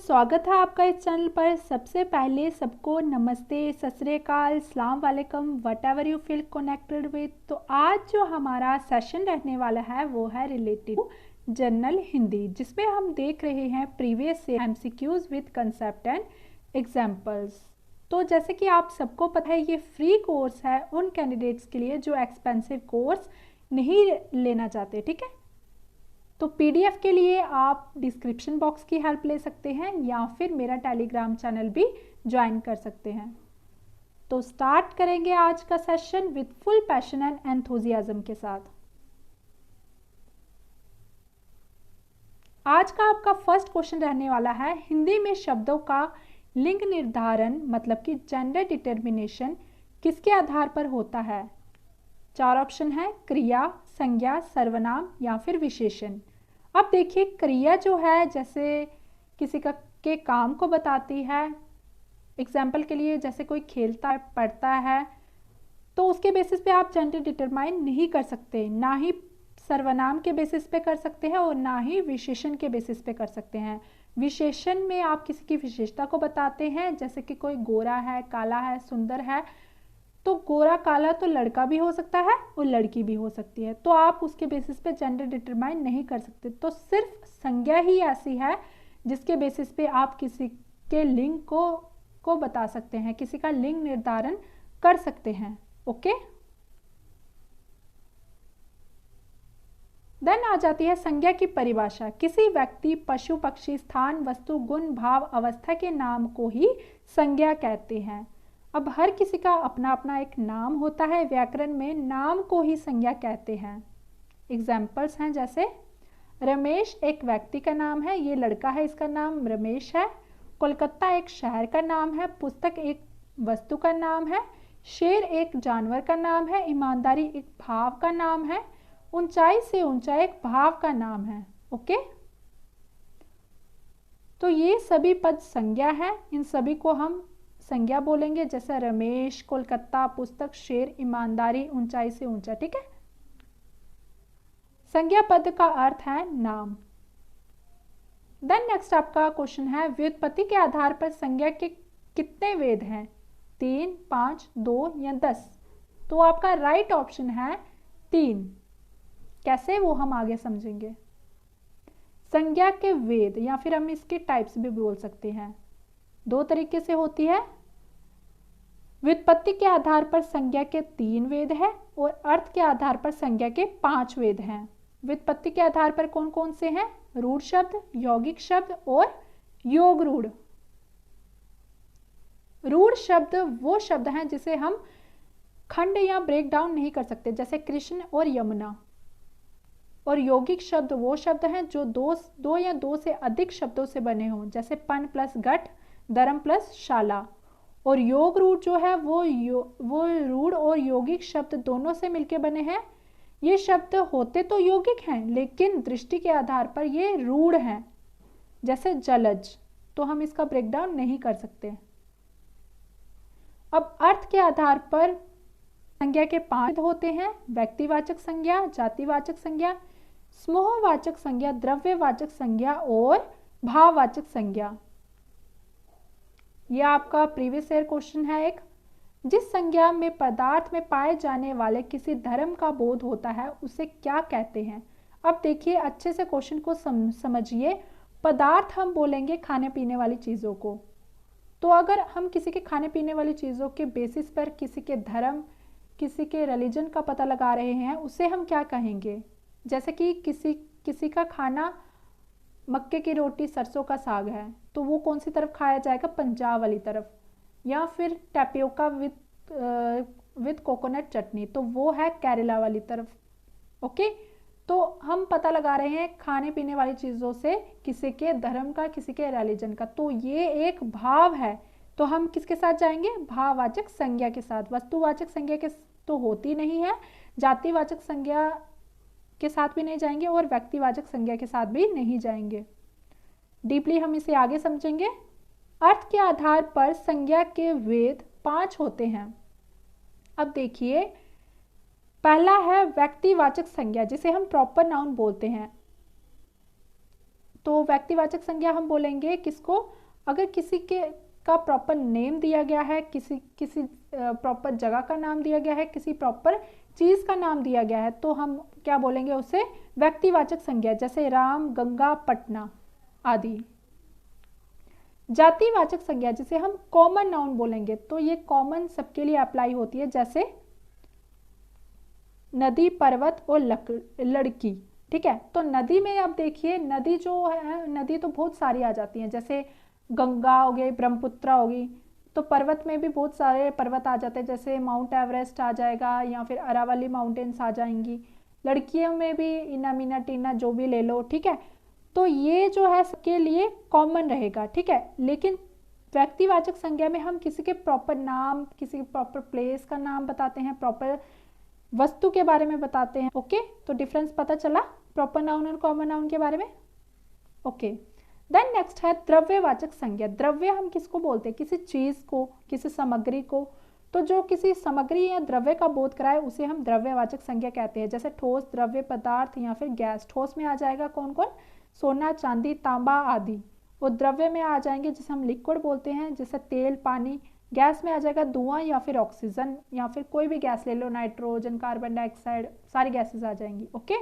स्वागत है आपका इस चैनल पर। सबसे पहले सबको नमस्ते, सत श्री अकाल, अस्सलाम वालेकुम, what ever you feel connected with. तो आज जो हमारा सेशन रहने वाला है वो है रिलेटेड टू जनरल हिंदी, जिसमें हम देख रहे हैं प्रीवियस से MCQs with concept and examples. तो जैसे कि आप सबको पता है ये फ्री कोर्स है उन कैंडिडेट्स के लिए जो एक्सपेंसिव कोर्स नहीं लेना चाहते, ठीक है। तो पीडीएफ के लिए आप डिस्क्रिप्शन बॉक्स की हेल्प ले सकते हैं या फिर मेरा टेलीग्राम चैनल भी ज्वाइन कर सकते हैं। तो स्टार्ट करेंगे आज का session with full passion and enthusiasm के साथ। आज का आपका फर्स्ट क्वेश्चन रहने वाला है, हिंदी में शब्दों का लिंग निर्धारण मतलब कि जेंडर डिटर्मिनेशन किसके आधार पर होता है। 4 ऑप्शन है, क्रिया, संज्ञा, सर्वनाम या फिर विशेषण। अब देखिए क्रिया जो है जैसे किसी का के काम को बताती है। एग्जाम्पल के लिए जैसे कोई खेलता है, पढ़ता है, तो उसके बेसिस पे आप जेंडर डिटरमाइन नहीं कर सकते, ना ही सर्वनाम के बेसिस पे कर सकते हैं और ना ही विशेषण के बेसिस पे कर सकते हैं। विशेषण में आप किसी की विशेषता को बताते हैं, जैसे कि कोई गोरा है, काला है, सुंदर है, तो गोरा काला तो लड़का भी हो सकता है और लड़की भी हो सकती है, तो आप उसके बेसिस पे जेंडर डिटरमाइन नहीं कर सकते। तो सिर्फ संज्ञा ही ऐसी है जिसके बेसिस पे आप किसी के लिंग को बता सकते हैं, किसी का लिंग निर्धारण कर सकते हैं। ओके, देन आ जाती है संज्ञा की परिभाषा। किसी व्यक्ति, पशु, पक्षी, स्थान, वस्तु, गुण, भाव, अवस्था के नाम को ही संज्ञा कहते हैं। अब हर किसी का अपना अपना एक नाम होता है, व्याकरण में नाम को ही संज्ञा कहते हैं। एग्जाम्पल्स हैं जैसे रमेश एक व्यक्ति का नाम है, ये लड़का है, इसका नाम रमेश है। कोलकाता एक शहर का नाम है, पुस्तक एक वस्तु का नाम है। शेर एक जानवर का नाम है, ईमानदारी एक भाव का नाम है। ऊंचाई से ऊंचा एक भाव का नाम है। ओके, तो ये सभी पद संज्ञा है, इन सभी को हम संज्ञा बोलेंगे, जैसे रमेश, कोलकाता, पुस्तक, शेर, ईमानदारी, ऊंचाई से ऊंचा, ठीक है। संज्ञा पद का अर्थ है नाम। देन नेक्स्ट आपका क्वेश्चन है, व्युत्पत्ति के आधार पर संज्ञा के कितने वेद हैं, 3, 5, 2 या 10। तो आपका राइट ऑप्शन है 3। कैसे, वो हम आगे समझेंगे। संज्ञा के वेद या फिर हम इसके टाइप्स भी बोल सकते हैं, 2 तरीके से होती है। व्युत्पत्ति के आधार पर संज्ञा के 3 वेद है और अर्थ के आधार पर संज्ञा के 5 वेद हैं। व्युत्पत्ति के आधार पर कौन कौन से हैं, रूढ़ शब्द, यौगिक शब्द और योग रूढ़। रूढ़ शब्द वो शब्द हैं जिसे हम खंड या ब्रेक डाउन नहीं कर सकते, जैसे कृष्ण और यमुना। और यौगिक शब्द वो शब्द हैं जो दो या दो से अधिक शब्दों से बने हों, जैसे पन प्लस घट, धर्म प्लस शाला। और योग रूढ़ जो है वो रूढ़ और यौगिक शब्द दोनों से मिलके बने हैं। ये शब्द होते तो यौगिक हैं लेकिन दृष्टि के आधार पर ये रूढ़ हैं, जैसे जलज, तो हम इसका ब्रेकडाउन नहीं कर सकते। अब अर्थ के आधार पर संज्ञा के 5 होते हैं, व्यक्तिवाचक संज्ञा, जातिवाचक संज्ञा, समूहवाचक संज्ञा, द्रव्यवाचक संज्ञा और भाववाचक संज्ञा। यह आपका प्रीवियस ईयर क्वेश्चन है एक। जिस संज्ञा में पदार्थ में पाए जाने वाले किसी धर्म का बोध होता है उसे क्या कहते हैं। अब देखिए अच्छे से क्वेश्चन को समझिए। पदार्थ हम बोलेंगे खाने पीने वाली चीज़ों को, तो अगर हम किसी के खाने पीने वाली चीज़ों के बेसिस पर किसी के धर्म, किसी के रिलीजन का पता लगा रहे हैं, उसे हम क्या कहेंगे। जैसे कि किसी का खाना मक्के की रोटी, सरसों का साग है, तो वो कौन सी तरफ खाया जाएगा, पंजाब वाली तरफ। या फिर टैपियोका विद कोकोनट चटनी, तो वो है केरला वाली तरफ। ओके, तो हम पता लगा रहे हैं खाने पीने वाली चीज़ों से किसी के धर्म का, किसी के रिलीजन का, तो ये एक भाव है। तो हम किसके साथ जाएंगे, भाववाचक संज्ञा के साथ। वस्तुवाचक संज्ञा के तो होती नहीं है, जातिवाचक संज्ञा के साथ भी नहीं जाएंगे और व्यक्तिवाचक संज्ञा के साथ भी नहीं जाएंगे। डीपली हम इसे आगे समझेंगे। अर्थ के आधार पर संज्ञा के वेद 5 होते हैं। अब देखिए, पहला है व्यक्तिवाचक संज्ञा, जिसे हम प्रॉपर नाउन बोलते हैं। तो व्यक्तिवाचक संज्ञा हम बोलेंगे किसको, अगर किसी के का प्रॉपर नेम दिया गया है, किसी प्रॉपर जगह का नाम दिया गया है, किसी प्रॉपर चीज का नाम दिया गया है, तो हम क्या बोलेंगे उसे, व्यक्तिवाचक संज्ञा, जैसे राम, गंगा, पटना आदि। जातिवाचक संज्ञा जिसे हम कॉमन नाउन बोलेंगे, तो ये कॉमन सबके लिए अप्लाई होती है, जैसे नदी, पर्वत और लड़की। ठीक है, तो नदी में अब देखिए, नदी जो है, नदी तो बहुत सारी आ जाती हैं, जैसे गंगा हो गई, ब्रह्मपुत्र होगी। तो पर्वत में भी बहुत सारे पर्वत आ जाते हैं, जैसे माउंट एवरेस्ट आ जाएगा या फिर अरावली माउंटेन्स आ जाएंगी। लड़कियों में भी इना मीना टीना जो भी ले लो, ठीक है। तो ये जो है सबके लिए कॉमन रहेगा, ठीक है। लेकिन व्यक्तिवाचक संज्ञा में हम किसी के प्रॉपर नाम, किसी प्रॉपर प्लेस का नाम बताते हैं, प्रॉपर वस्तु के बारे में बताते हैं। ओके, तो डिफरेंस पता चला प्रॉपर नाउन और कॉमन नाउन के बारे में। ओके, देन नेक्स्ट है द्रव्यवाचक संज्ञा। द्रव्य हम किसको बोलते हैं, किसी चीज को, किसी सामग्री को। तो जो किसी सामग्री या द्रव्य का बोध कराए उसे हम द्रव्यवाचक संज्ञा कहते हैं, जैसे ठोस, द्रव्य पदार्थ या फिर गैस। ठोस में आ जाएगा कौन कौन, सोना, चांदी, तांबा आदि। और द्रव्य में आ जाएंगे जिसे हम लिक्विड बोलते हैं, जैसे तेल, पानी। गैस में आ जाएगा धुआं या फिर ऑक्सीजन, या फिर कोई भी गैस ले लो, नाइट्रोजन, कार्बन डाइऑक्साइड, सारी गैसेस आ जाएंगी। ओके,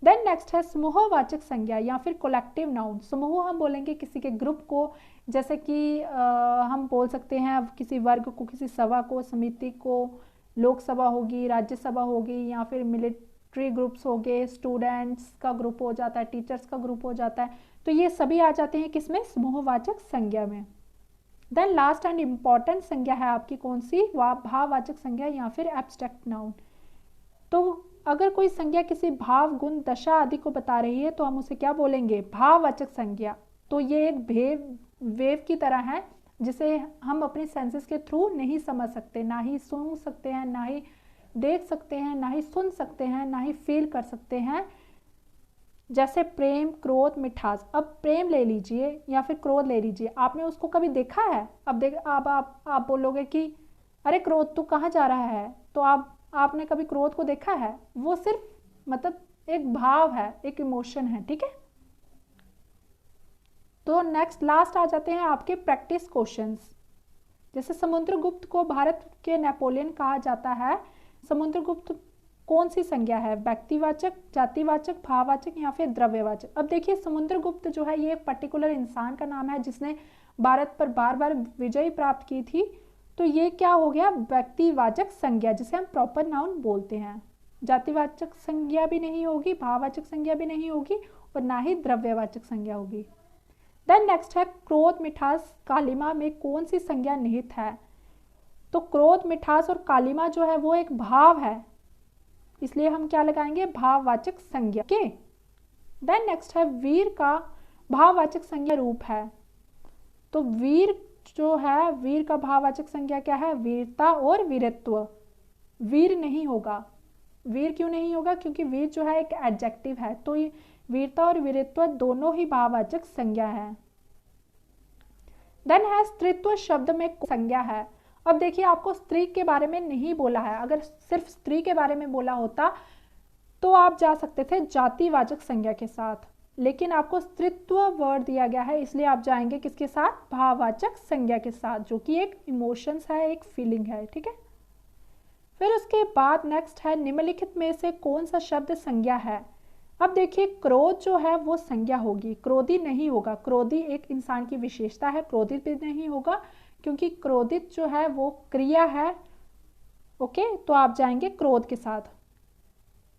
देन नेक्स्ट है समूहवाचक संज्ञा या फिर कोलेक्टिव नाउन। समूह हम बोलेंगे किसी के ग्रुप को, जैसे कि हम बोल सकते हैं किसी वर्ग को, किसी सभा को, समिति को। लोकसभा होगी, राज्यसभा होगी, या फिर मिलिट्री ग्रुप्स हो गए, स्टूडेंट्स का ग्रुप हो जाता है, टीचर्स का ग्रुप हो जाता है। तो ये सभी आ जाते हैं किसमें, समूहवाचक संज्ञा में। देन लास्ट एंड इम्पॉर्टेंट संज्ञा है आपकी कौन सी, भाववाचक संज्ञा या फिर एब्स्ट्रैक्ट नाउन। तो अगर कोई संज्ञा किसी भाव, गुण, दशा आदि को बता रही है तो हम उसे क्या बोलेंगे, भाववाचक संज्ञा। तो ये एक वेव की तरह है जिसे हम अपने सेंसेस के थ्रू नहीं समझ सकते, ना ही सुन सकते हैं, ना ही देख सकते हैं, ना ही सुन सकते हैं, ना ही फील कर सकते हैं। जैसे प्रेम, क्रोध, मिठास। अब प्रेम ले लीजिए या फिर क्रोध ले लीजिए, आपने उसको कभी देखा है? अब देख आप बोलोगे कि अरे क्रोध तू कहाँ जा रहा है, तो आपने कभी क्रोध को देखा है? वो सिर्फ मतलब एक भाव है, एक इमोशन है, ठीक है। तो नेक्स्ट लास्ट आ जाते हैं आपके प्रैक्टिस क्वेश्चंस। जैसे समुद्रगुप्त को भारत के नेपोलियन कहा जाता है। समुद्रगुप्त कौन सी संज्ञा है, व्यक्तिवाचक, जातिवाचक, भाववाचक या फिर द्रव्यवाचक? अब देखिए समुद्रगुप्त जो है ये एक पर्टिकुलर इंसान का नाम है जिसने भारत पर बार बार विजय प्राप्त की थी। तो ये क्या हो गया, व्यक्तिवाचक संज्ञा जिसे हम प्रॉपर नाउन बोलते हैं। जातिवाचक संज्ञा भी नहीं होगी, भाववाचक संज्ञा भी नहीं होगी और ना ही द्रव्यवाचक संज्ञा होगी। देन नेक्स्ट है क्रोध, मिठास, कालिमा में कौन सी संज्ञा निहित है? तो क्रोध, मिठास और कालिमा जो है वो एक भाव है, इसलिए हम क्या लगाएंगे, भाववाचक संज्ञा के। देन नेक्स्ट है वीर का भाववाचक संज्ञा रूप है। तो वीर जो है, वीर का भाववाचक संज्ञा क्या है, वीरता और वीरत्व। वीर नहीं होगा, वीर क्यों नहीं होगा, क्योंकि वीर जो है एक एडजेक्टिव है, तो ये वीरता और वीरत्व दोनों ही भाववाचक संज्ञा है। देन है स्त्रीत्व शब्द में संज्ञा है। अब देखिए आपको स्त्री के बारे में नहीं बोला है, अगर सिर्फ स्त्री के बारे में बोला होता तो आप जा सकते थे जातिवाचक संज्ञा के साथ, लेकिन आपको स्त्रीत्व वर्ड दिया गया है इसलिए आप जाएंगे किसके साथ, भाववाचक संज्ञा के साथ, जो कि एक इमोशंस है, एक फीलिंग है, ठीक है। फिर उसके बाद नेक्स्ट है निम्नलिखित में से कौन सा शब्द संज्ञा है? अब देखिए क्रोध जो है वो संज्ञा होगी, क्रोधी नहीं होगा। क्रोधी एक इंसान की विशेषता है, क्रोधित भी नहीं होगा क्योंकि क्रोधित जो है वो क्रिया है। ओके, तो आप जाएंगे क्रोध के साथ।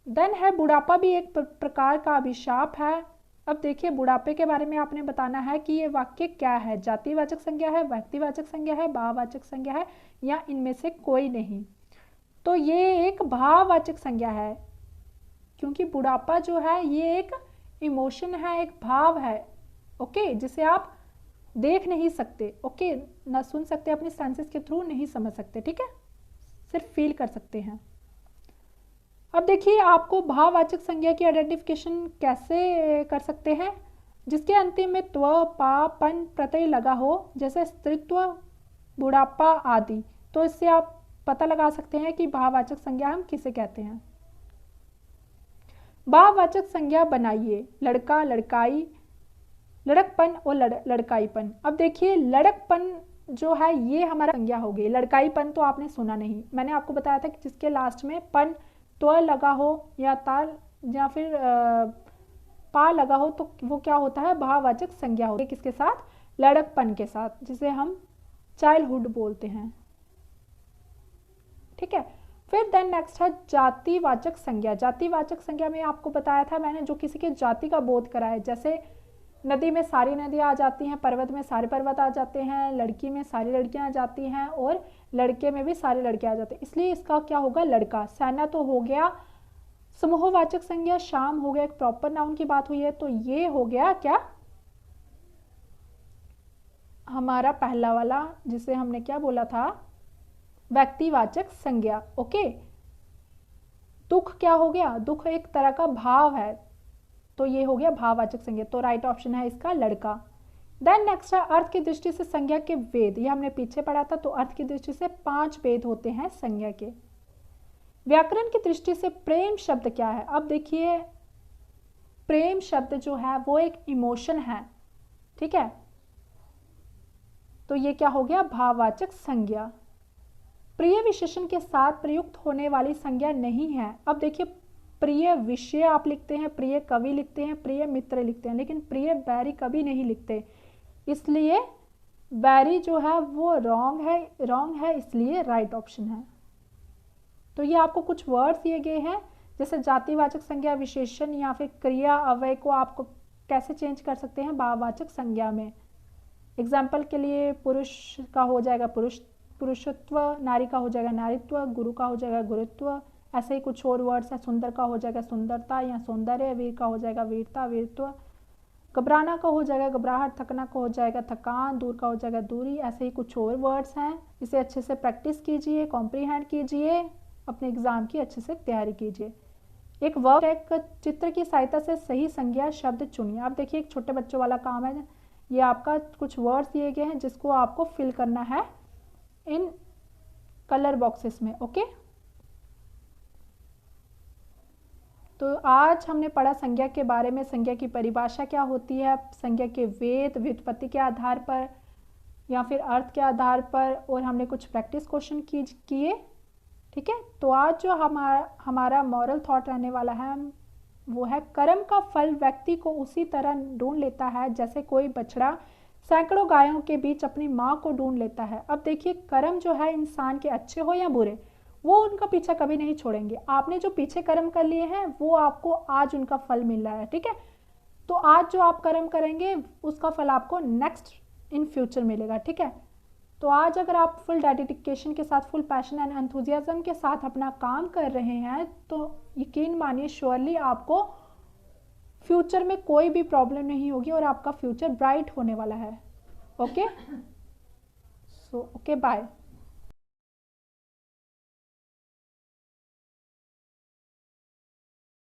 देन है बुढ़ापा भी एक प्रकार का अभिशाप है। अब देखिए बुढ़ापे के बारे में आपने बताना है कि ये वाक्य क्या है, जातिवाचक संज्ञा है, व्यक्तिवाचक संज्ञा है, भाववाचक संज्ञा है या इनमें से कोई नहीं। तो ये एक भाववाचक संज्ञा है क्योंकि बुढ़ापा जो है ये एक इमोशन है, एक भाव है, ओके, जिसे आप देख नहीं सकते, ओके, ना सुन सकते, अपने सेंसेस के थ्रू नहीं समझ सकते, ठीक है, सिर्फ फील कर सकते हैं। अब देखिए आपको भाववाचक संज्ञा की आइडेंटिफिकेशन कैसे कर सकते हैं, जिसके अंतिम में त्व, पा, पन प्रत्यय लगा हो, जैसे स्त्रीत्व, बुढ़ापा आदि। तो इससे आप पता लगा सकते हैं कि भाववाचक संज्ञा हम किसे कहते हैं। भाववाचक संज्ञा बनाइए, लड़का, लड़काई, लड़कपन और लड़काईपन। अब देखिए लड़कपन जो है ये हमारा संज्ञा हो गई, लड़काईपन तो आपने सुना नहीं, मैंने आपको बताया था कि जिसके लास्ट में पन तो लगा हो या ताल या फिर पा लगा हो तो वो क्या होता है, भाववाचक संज्ञा होती है। किसके साथ, लड़कपन के साथ, जिसे हम चाइल्डहुड बोलते हैं। ठीक है, फिर देन नेक्स्ट है जातिवाचक संज्ञा। जातिवाचक संज्ञा में आपको बताया था मैंने, जो किसी के जाति का बोध कराए, जैसे नदी में सारी नदियां आ जाती हैं, पर्वत में सारे पर्वत आ जाते हैं, लड़की में सारी लड़कियां आ जाती हैं और लड़के में भी सारे लड़के आ जाते हैं, इसलिए इसका क्या होगा, लड़का। सेना तो हो गया समूहवाचक संज्ञा, शाम हो गया एक प्रॉपर नाउन की बात हुई है, तो ये हो गया क्या, हमारा पहला वाला जिसे हमने क्या बोला था, व्यक्तिवाचक संज्ञा। ओके, दुख क्या हो गया, दुख एक तरह का भाव है, तो ये हो गया भाववाचक संज्ञा, तो राइट ऑप्शन है इसका लड़का। देन नेक्स्ट है अर्थ की दृष्टि से संज्ञा के वेद, ये हमने पीछे पढ़ा था, तो अर्थ की दृष्टि से 5 वेद होते हैं संज्ञा के। व्याकरण की दृष्टि से प्रेम शब्द क्या है, अब देखिए प्रेम शब्द जो है वो एक इमोशन है, ठीक है, तो ये क्या हो गया, भाववाचक संज्ञा। प्रिय विशेषण के साथ प्रयुक्त होने वाली संज्ञा नहीं है। अब देखिए प्रिय विषय आप लिखते हैं, प्रिय कवि लिखते हैं, प्रिय मित्र लिखते हैं, लेकिन प्रिय बैरी कभी नहीं लिखते, इसलिए बैरी जो है वो रॉन्ग है, इसलिए राइट ऑप्शन है। तो ये आपको कुछ वर्ड्स दिए गए हैं, जैसे जातिवाचक संज्ञा, विशेषण या फिर क्रिया अव्यय को आपको कैसे चेंज कर सकते हैं भाववाचक संज्ञा में। एग्जाम्पल के लिए पुरुष का हो जाएगा पुरुषत्व, नारी का हो जाएगा नारीत्व, गुरु का हो जाएगा गुरुत्व, ऐसे ही कुछ और वर्ड्स है, सुंदर का हो जाएगा सुंदरता या सौंदर्य, वीर का हो जाएगा वीरता वीरत्व, घबराना का हो जाएगा घबराहट, थकना का हो जाएगा थकान, दूर का हो जाएगा दूरी, ऐसे ही कुछ और वर्ड्स हैं। इसे अच्छे से प्रैक्टिस कीजिए, कॉम्प्रीहेंड कीजिए, अपने एग्जाम की अच्छे से तैयारी कीजिए। एक वर्क, एक चित्र की सहायता से सही संज्ञा शब्द चुनिए। आप देखिए एक छोटे बच्चों वाला काम है, ये आपका कुछ वर्ड्स दिए गए हैं जिसको आपको फिल करना है इन कलर बॉक्सेस में। ओके, तो आज हमने पढ़ा संज्ञा के बारे में, संज्ञा की परिभाषा क्या होती है, संज्ञा के वेद, व्युत्पत्ति के आधार पर या फिर अर्थ के आधार पर, और हमने कुछ प्रैक्टिस क्वेश्चन किए। ठीक है, तो आज जो हमारा मॉरल थॉट रहने वाला है वो है, कर्म का फल व्यक्ति को उसी तरह ढूंढ लेता है जैसे कोई बछड़ा सैकड़ों गायों के बीच अपनी माँ को ढूंढ लेता है। अब देखिए कर्म जो है इंसान के अच्छे हो या बुरे, वो उनका पीछा कभी नहीं छोड़ेंगे। आपने जो पीछे कर्म कर लिए हैं वो आपको आज उनका फल मिल रहा है। ठीक है, तो आज जो आप कर्म करेंगे उसका फल आपको नेक्स्ट इन फ्यूचर मिलेगा। ठीक है, तो आज अगर आप फुल डेडिकेशन के साथ, फुल पैशन एंड एंथुजियाज्म के साथ अपना काम कर रहे हैं तो यकीन मानिए श्योरली आपको फ्यूचर में कोई भी प्रॉब्लम नहीं होगी और आपका फ्यूचर ब्राइट होने वाला है। Okay, so okay, bye.